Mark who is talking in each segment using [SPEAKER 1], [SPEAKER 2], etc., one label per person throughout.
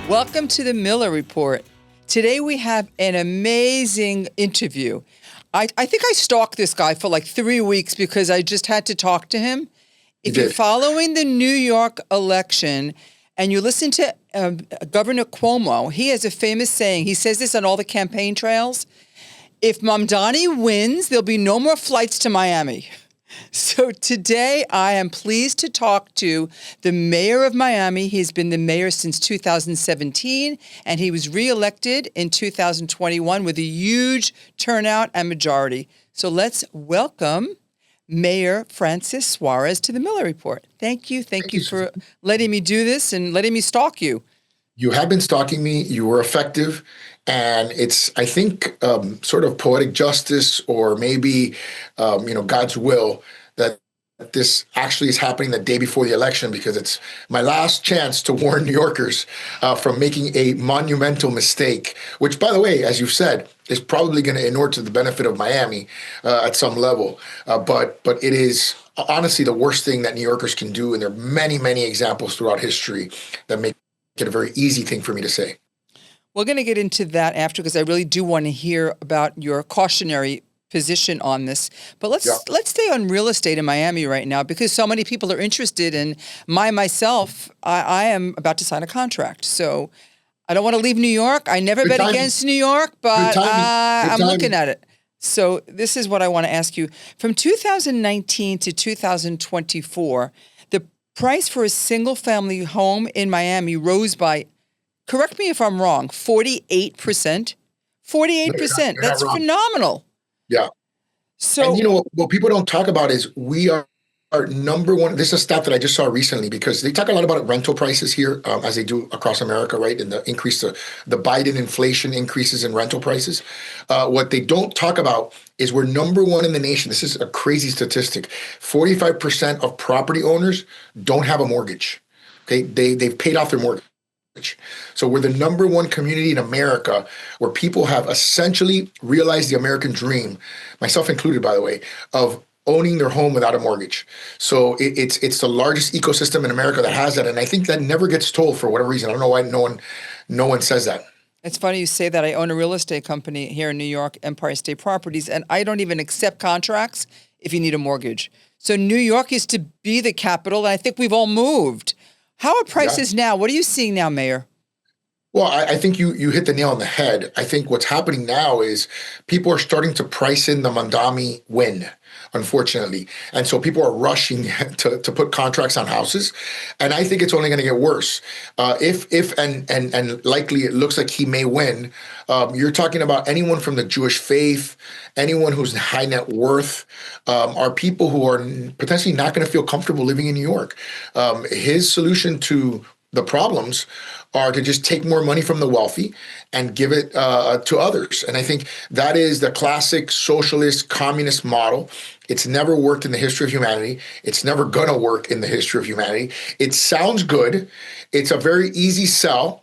[SPEAKER 1] Welcome to the Miller Report. Today we have an amazing interview. I think I stalked this guy for like 3 weeks because I just had to talk to him. If you're following the New York election and you listen to Governor Cuomo, he has a famous saying. He says this on all the campaign trails. If Mondami wins, there'll be no more flights to Miami. So today I am pleased to talk to the mayor of Miami. He's been the mayor since 2017, and he was reelected in 2021 with a huge turnout and majority. So let's welcome Mayor Francis Suarez to the Miller Report. Thank you. Thank you for letting me do this and letting me stalk you.
[SPEAKER 2] You have been stalking me. You were effective. And it's, I think, sort of poetic justice or maybe, God's will that this actually is happening the day before the election, because it's my last chance to warn New Yorkers from making a monumental mistake, which, by the way, as you've said, is probably going to inure to the benefit of Miami at some level. But it is honestly the worst thing that New Yorkers can do. And there are many, many examples throughout history that make it a very easy thing for me to say.
[SPEAKER 1] We're going to get into that after, because I really do want to hear about your cautionary position on this. But let's stay on real estate in Miami right now, because so many people are interested. And myself, I am about to sign a contract. So I don't want to leave New York. I never bet against New York, but I'm looking at it. So this is what I want to ask you. From 2019 to 2024, the price for a single-family home in Miami rose by, correct me if I'm wrong, 48%. 48%. That's phenomenal.
[SPEAKER 2] Yeah. So, and what people don't talk about is we are number one. This is a stat that I just saw recently, because they talk a lot about rental prices here, as they do across America, right? And the increase, the Biden inflation increases in rental prices. What they don't talk about is we're number one in the nation. This is a crazy statistic. 45% of property owners don't have a mortgage. Okay. They've paid off their mortgage. So we're the number one community in America where people have essentially realized the American dream, myself included, by the way, of owning their home without a mortgage. So it's the largest ecosystem in America that has that. And I think that never gets told for whatever reason. I don't know why no one says that.
[SPEAKER 1] It's funny you say that. I own a real estate company here in New York, Empire State Properties, and I don't even accept contracts if you need a mortgage. So New York used to be the capital, and I think we've all moved. How are prices now? What are you seeing now, Mayor?
[SPEAKER 2] Well, I think you hit the nail on the head. I think what's happening now is people are starting to price in the Mondami win, unfortunately. And so people are rushing to put contracts on houses. And I think it's only going to get worse. If likely it looks like he may win, you're talking about anyone from the Jewish faith, anyone who's high net worth, are people who are potentially not going to feel comfortable living in New York. His solution to the problems are to just take more money from the wealthy and give it to others. And I think that is the classic socialist communist model. It's never worked in the history of humanity. It's never going to work in the history of humanity. It sounds good. It's a very easy sell.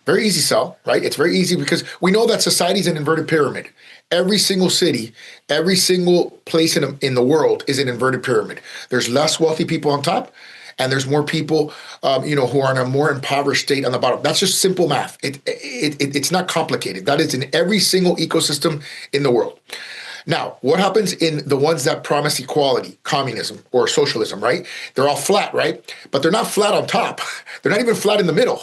[SPEAKER 2] Very easy sell, right? It's very easy because we know that society is an inverted pyramid. Every single city, every single place in the world is an inverted pyramid. There's less wealthy people on top, and there's more people, who are in a more impoverished state on the bottom. That's just simple math. It's not complicated. That is in every single ecosystem in the world. Now, what happens in the ones that promise equality, communism or socialism, right? They're all flat, right? But they're not flat on top. They're not even flat in the middle.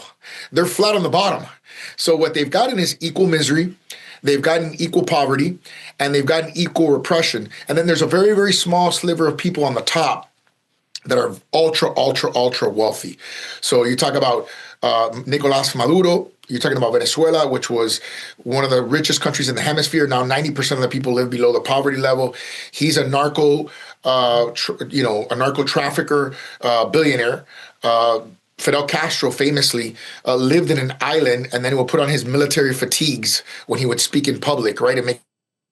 [SPEAKER 2] They're flat on the bottom. So what they've gotten is equal misery. They've gotten equal poverty, and they've gotten equal repression. And then there's a very, very small sliver of people on the top that are ultra wealthy. So you talk about Nicolás Maduro, you're talking about Venezuela, which was one of the richest countries in the hemisphere. Now 90% of the people live below the poverty level. He's a narco trafficker, billionaire. Fidel Castro famously lived in an island, and then he would put on his military fatigues when he would speak in public, right? And make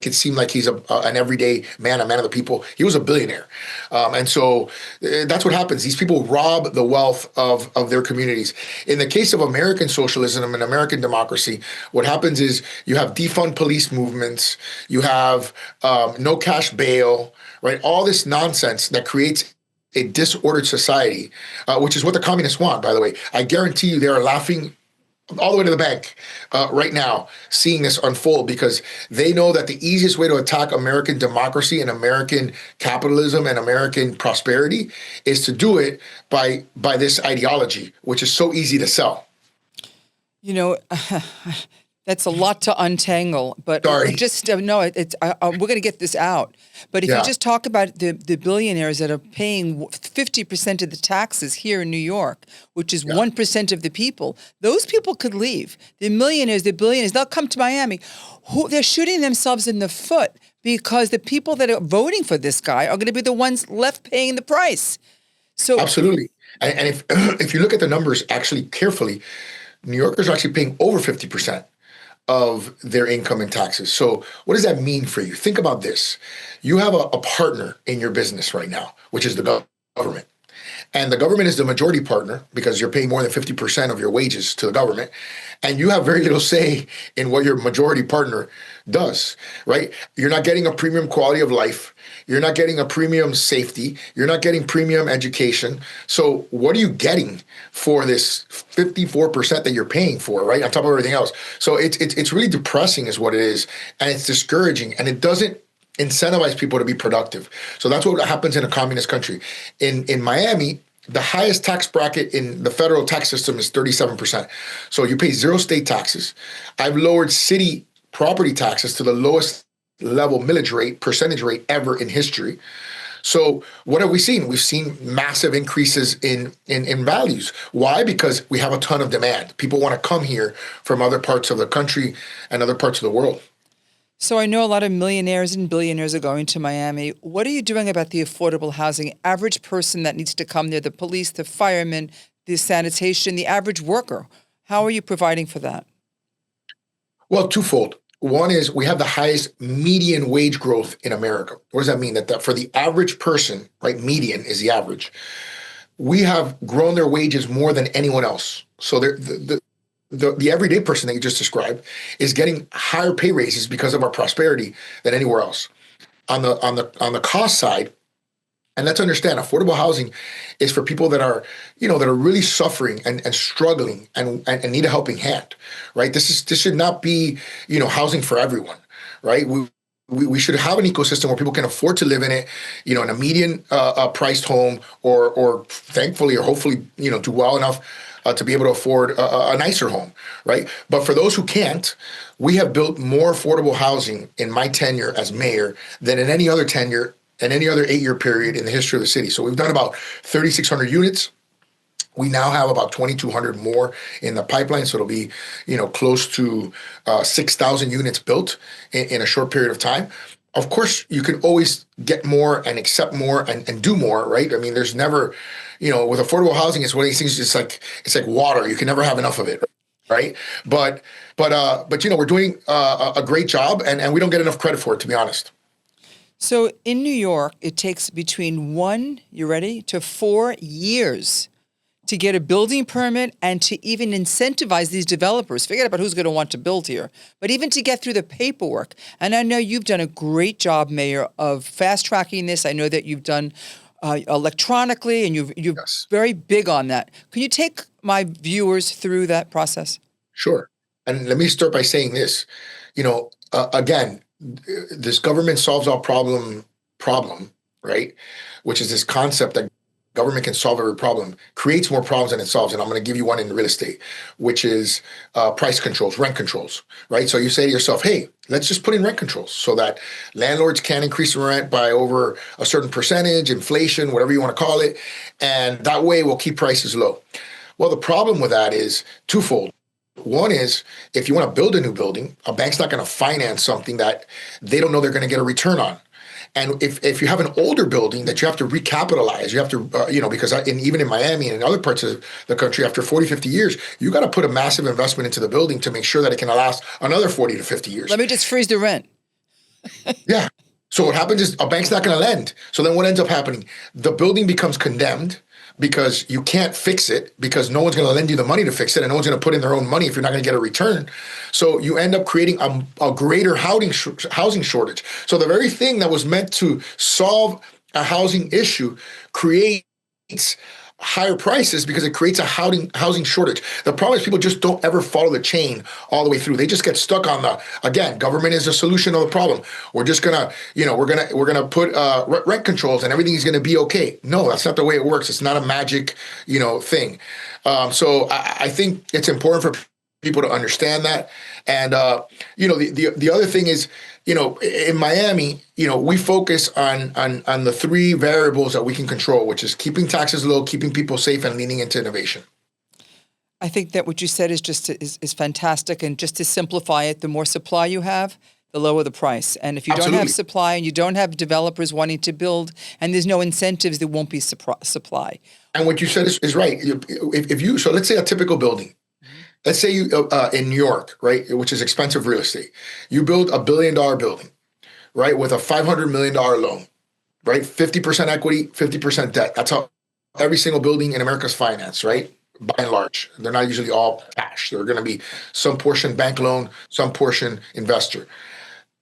[SPEAKER 2] it seem like he's an everyday man, a man of the people. He was a billionaire. And so that's what happens. These people rob the wealth of their communities. In the case of American socialism and American democracy, what happens is you have defund police movements, you have no cash bail, right? All this nonsense that creates a disordered society, which is what the communists want, by the way. I guarantee you they are laughing all the way to the bank right now, seeing this unfold because they know that the easiest way to attack American democracy and American capitalism and American prosperity is to do it by this ideology, which is so easy to sell.
[SPEAKER 1] You know, that's a lot to untangle, but
[SPEAKER 2] Sorry.
[SPEAKER 1] just no, we're going to get this out. But if you just talk about the billionaires that are paying 50% of the taxes here in New York, which is 1% of the people, those people could leave. The millionaires, the billionaires, they'll come to Miami. They're shooting themselves in the foot because the people that are voting for this guy are going to be the ones left paying the price. So
[SPEAKER 2] absolutely. And if if you look at the numbers actually carefully, New Yorkers are actually paying over 50% of their income in taxes. So what does that mean for you? Think about this. You have a partner in your business right now, which is the government. And the government is the majority partner because you're paying more than 50% of your wages to the government. And you have very little say in what your majority partner does, right? You're not getting a premium quality of life. You're not getting a premium safety. You're not getting premium education. So what are you getting for this 54% that you're paying for, right? On top of everything else. So it's really depressing is what it is. And it's discouraging. And it doesn't incentivize people to be productive. So that's what happens in a communist country. In Miami, the highest tax bracket in the federal tax system is 37%. So you pay zero state taxes. I've lowered city property taxes to the lowest level millage rate, percentage rate ever in history. So what have we seen? We've seen massive increases in values. Why? Because we have a ton of demand. People want to come here from other parts of the country and other parts of the world.
[SPEAKER 1] So I know a lot of millionaires and billionaires are going to Miami. What are you doing about the affordable housing? Average person that needs to come there, the police, the firemen, the sanitation, the average worker. How are you providing for that?
[SPEAKER 2] Well, twofold. One is we have the highest median wage growth in America. What does that mean? That for the average person, right, median is the average. We have grown their wages more than anyone else. So the everyday person that you just described is getting higher pay raises because of our prosperity than anywhere else. On the cost side, and let's understand, affordable housing is for people that are, that are really suffering and struggling and need a helping hand, right? This should not be, housing for everyone, right? We should have an ecosystem where people can afford to live in it, in a median priced home, or thankfully or hopefully, do well enough to be able to afford a nicer home, right? But for those who can't, we have built more affordable housing in my tenure as mayor than in any other tenure and any other 8-year period in the history of the city. So we've done about 3,600 units. We now have about 2,200 more in the pipeline. So it'll be, close to 6,000 units built in a short period of time. Of course, you can always get more and accept more and do more, right? I mean, there's never, with affordable housing, it's one of these things. It's like water. You can never have enough of it, right? But we're doing a great job, and we don't get enough credit for it, to be honest.
[SPEAKER 1] So in New York, it takes between 4 years to get a building permit and to even incentivize these developers. Forget about who's going to want to build here, but even to get through the paperwork. And I know you've done a great job, Mayor, of fast tracking this. I know that you've done electronically, and you're
[SPEAKER 2] Yes.
[SPEAKER 1] very big on that. Can you take my viewers through that process?
[SPEAKER 2] Sure. And let me start by saying this. Again, this government solves all problem, right? Which is this concept that government can solve every problem, creates more problems than it solves. And I'm going to give you one in real estate, which is price controls, rent controls, right? So you say to yourself, hey, let's just put in rent controls so that landlords can't increase the rent by over a certain percentage, inflation, whatever you want to call it. And that way we'll keep prices low. Well, the problem with that is twofold. One is, if you want to build a new building, a bank's not going to finance something that they don't know they're going to get a return on. And if you have an older building that you have to recapitalize, you have to, because even in Miami and in other parts of the country, after 40, 50 years, you got to put a massive investment into the building to make sure that it can last another 40 to 50 years.
[SPEAKER 1] Let me just freeze the rent.
[SPEAKER 2] Yeah. So what happens is a bank's not going to lend. So then what ends up happening? The building becomes condemned because you can't fix it, because no one's going to lend you the money to fix it, and no one's going to put in their own money if you're not going to get a return. So you end up creating a greater housing shortage. So the very thing that was meant to solve a housing issue creates higher prices because it creates a housing shortage. The problem is people just don't ever follow the chain all the way through. They just get stuck on again, government is the solution of the problem. We're just gonna, we're gonna put rent controls and everything is gonna be okay. No, that's not the way it works. It's not a magic, thing. So I think it's important for people to understand that. And the other thing is, in Miami, we focus on the three variables that we can control, which is keeping taxes low, keeping people safe, and leaning into innovation.
[SPEAKER 1] I think that what you said is fantastic. And just to simplify it, the more supply you have, the lower the price. And if you don't have supply and you don't have developers wanting to build and there's no incentives, there won't be supply.
[SPEAKER 2] And what you said is right. So let's say a typical building. Let's say you in New York, right, which is expensive real estate. You build $1 billion building, right, with a $500 million loan, right, 50% equity, 50% debt. That's how every single building in America is financed, right, by and large. They're not usually all cash. They're going to be some portion bank loan, some portion investor.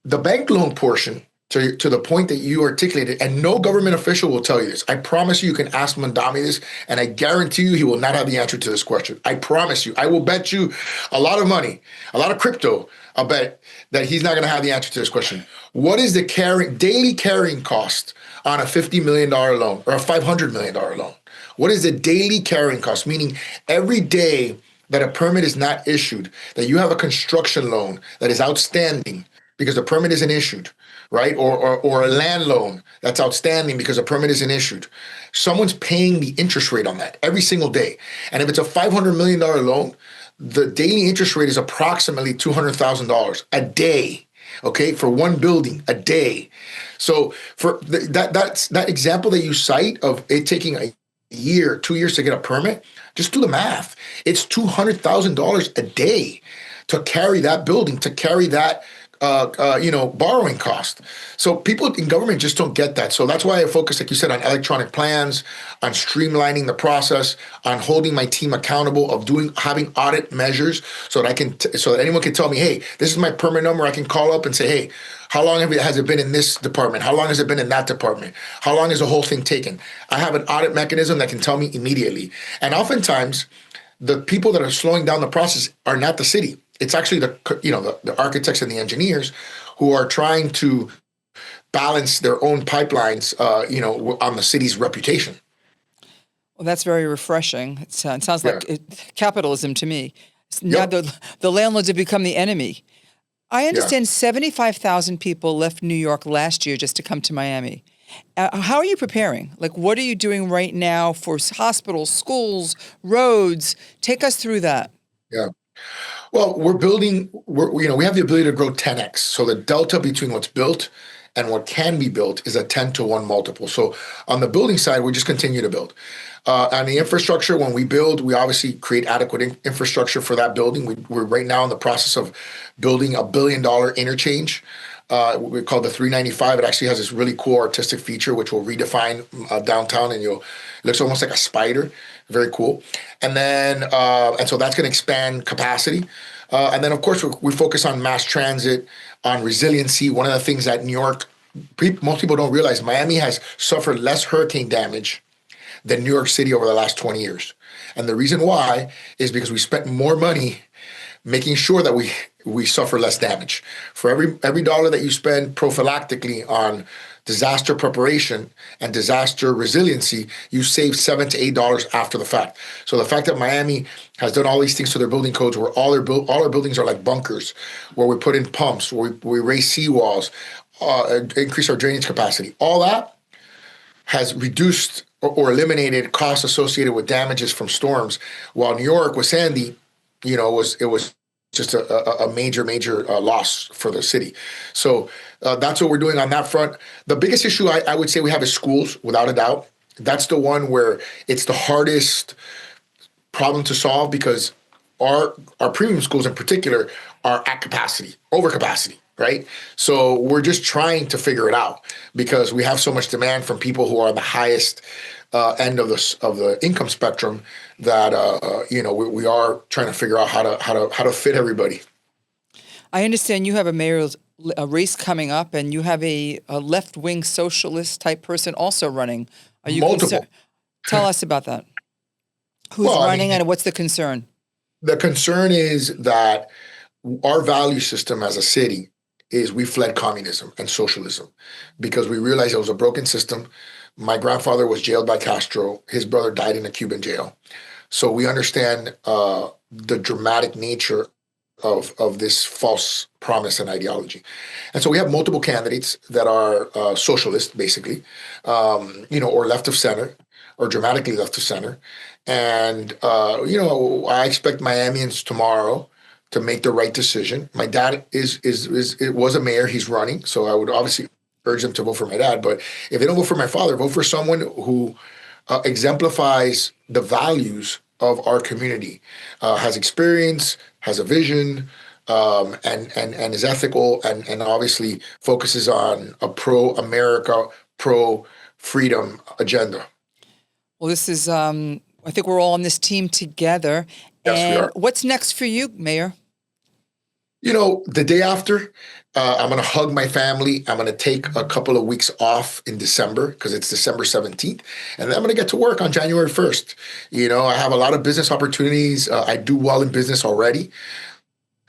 [SPEAKER 2] The bank loan portion, to the point that you articulated, and no government official will tell you this. I promise you can ask Mondami this, and I guarantee you he will not have the answer to this question. I promise you. I will bet you a lot of money, a lot of crypto, I'll bet that he's not going to have the answer to this question. What is the daily carrying cost on a $50 million loan or a $500 million loan? What is the daily carrying cost? Meaning every day that a permit is not issued, that you have a construction loan that is outstanding because the permit isn't issued, right? Or a land loan that's outstanding because a permit isn't issued. Someone's paying the interest rate on that every single day. And if it's a $500 million loan, the daily interest rate is approximately $200,000 a day, okay, for one building a day. So for that example that you cite of it taking a year, 2 years to get a permit, just do the math. It's $200,000 a day to carry that building, to carry that borrowing cost. So people in government just don't get that. So that's why I focus, like you said, on electronic plans, on streamlining the process, on holding my team accountable, of having audit measures, so that so that anyone can tell me, hey, this is my permit number. I can call up and say, hey, how long has it been in this department? How long has it been in that department? How long is the whole thing taken? I have an audit mechanism that can tell me immediately. And oftentimes, the people that are slowing down the process are not the city. It's actually the architects and the engineers who are trying to balance their own pipelines, on the city's reputation.
[SPEAKER 1] Well, that's very refreshing. It sounds like capitalism to me. Now
[SPEAKER 2] Yep.
[SPEAKER 1] the landlords have become the enemy. I understand 75,000 people left New York last year just to come to Miami. How are you preparing? Like, what are you doing right now for hospitals, schools, roads? Take us through that.
[SPEAKER 2] Yeah. Well, we have the ability to grow 10x. So the delta between what's built and what can be built is a 10 to 1 multiple. So on the building side, we just continue to build. On the infrastructure, when we build, we obviously create adequate infrastructure for that building. We're right now in the process of building $1 billion interchange. We call the 395. It actually has this really cool artistic feature which will redefine downtown, and it looks almost like a spider. Very cool. And then, and so that's going to expand capacity. And then, of course, we focus on mass transit, on resiliency. One of the things that New York, most people don't realize, Miami has suffered less hurricane damage than New York City over the last 20 years. And the reason why is because we spent more money making sure that we suffer less damage. For every dollar that you spend prophylactically on disaster preparation and disaster resiliency, you save $7 to $8 after the fact. So the fact that Miami has done all these things to their building codes, where all our buildings are like bunkers, where we put in pumps, where we raise seawalls, increase our drainage capacity, all that has reduced or eliminated costs associated with damages from storms. While New York with Sandy, it was just a major loss for the city. So that's what we're doing on that front. The biggest issue I would say we have is schools, without a doubt. That's the one where it's the hardest problem to solve, because our premium schools in particular are at capacity, over capacity, right? So we're just trying to figure it out, because we have so much demand from people who are on the highest end of the income spectrum that we are trying to figure out how to fit everybody.
[SPEAKER 1] I understand you have a race coming up, and you have a left-wing socialist type person also running. Are you
[SPEAKER 2] Multiple.
[SPEAKER 1] Tell us about that. Who's
[SPEAKER 2] Well, I
[SPEAKER 1] running
[SPEAKER 2] mean,
[SPEAKER 1] and what's the concern?
[SPEAKER 2] the concern is that our value system as a city is we fled communism and socialism because we realized it was a broken system. My grandfather was jailed by Castro. His brother died in a Cuban jail. So we understand the dramatic nature of this false promise and ideology. And so we have multiple candidates that are socialist, basically, or left of center, or dramatically left of center. And I expect Miamians tomorrow to make the right decision. My dad was a mayor. He's running, so I would obviously urge them to vote for my dad. But if they don't vote for my father, vote for someone who exemplifies the values of our community, has experience, has a vision, and is ethical, and obviously focuses on a pro-America, pro-freedom agenda.
[SPEAKER 1] Well, this is, I think we're all on this team together.
[SPEAKER 2] Yes, we
[SPEAKER 1] And
[SPEAKER 2] are.
[SPEAKER 1] what's next for you, Mayor?
[SPEAKER 2] The day after, I'm going to hug my family. I'm going to take a couple of weeks off in December because it's December 17th. And then I'm going to get to work on January 1st. I have a lot of business opportunities. I do well in business already.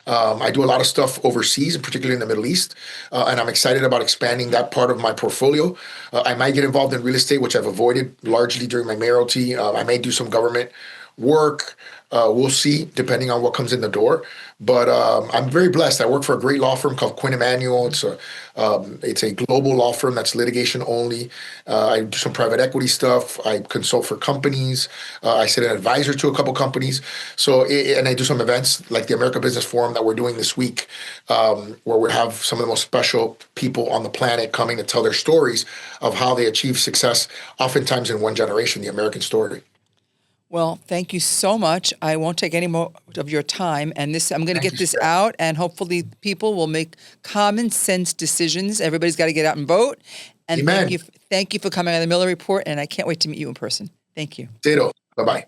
[SPEAKER 2] I do a lot of stuff overseas, particularly in the Middle East, and I'm excited about expanding that part of my portfolio. I might get involved in real estate, which I've avoided largely during my mayoralty. I may do some government work. We'll see, depending on what comes in the door. But I'm very blessed. I work for a great law firm called Quinn Emanuel. It's a global law firm that's litigation only. I do some private equity stuff. I consult for companies. I sit an advisor to a couple companies. And I do some events like the America Business Forum that we're doing this week, where we have some of the most special people on the planet coming to tell their stories of how they achieve success, oftentimes in one generation, the American story.
[SPEAKER 1] Well, thank you so much. I won't take any more of your time. And I'm going to
[SPEAKER 2] Thank
[SPEAKER 1] get
[SPEAKER 2] you,
[SPEAKER 1] this
[SPEAKER 2] Suzanne.
[SPEAKER 1] out, and hopefully people will make common sense decisions. Everybody's got to get out and vote. And
[SPEAKER 2] Amen.
[SPEAKER 1] thank you for coming on the Miller Report. And I can't wait to meet you in person. Thank you.
[SPEAKER 2] Ditto. Bye-bye.